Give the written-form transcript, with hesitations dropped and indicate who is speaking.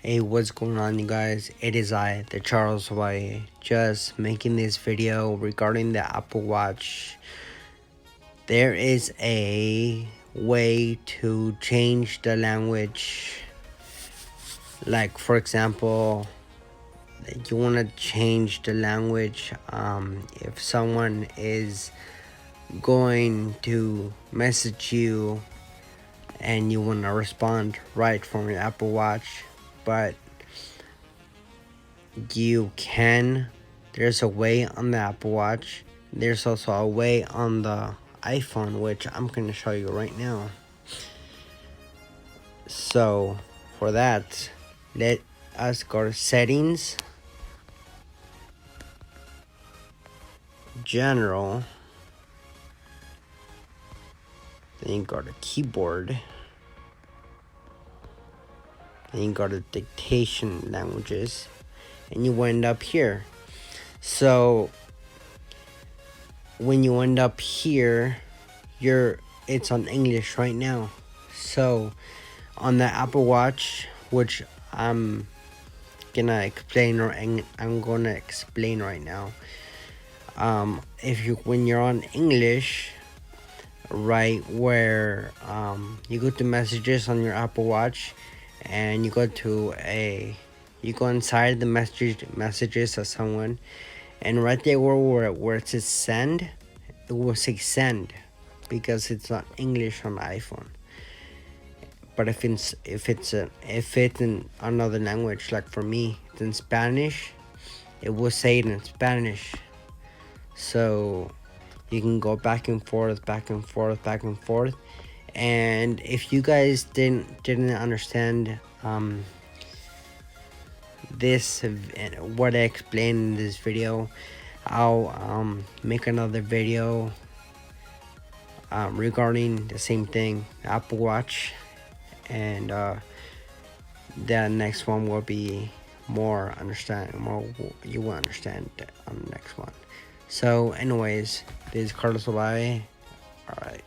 Speaker 1: Hey, what's going on, you guys? It is I, the Charles White, just making this video regarding the Apple Watch. There is a way to change the language. Like, for example, you want to change the language. If someone is going to message you and you want to respond right from your Apple Watch, but there's a way on the Apple Watch. There's also a way on the iPhone, which I'm going to show you right now. So for that, let us go to settings, general, then you go to keyboard, then you go to dictation languages, and you end up here. So when you end up here, it's on English right now. So on the Apple Watch, which I'm gonna explain right now. When you're on English, right where you go to messages on your Apple Watch, and you go inside the messages of someone, and right there where it says send, it will say send because it's not English on the iPhone. But if it's in another language, like for me, it's in Spanish, it will say it in Spanish. So you can go back and forth, back and forth, back and forth. And if you guys didn't understand what I explained in this video, I'll make another video regarding the same thing, Apple Watch, and the next one will be you will understand on the next one. So anyways, this is Carlos Ovalle. Alright.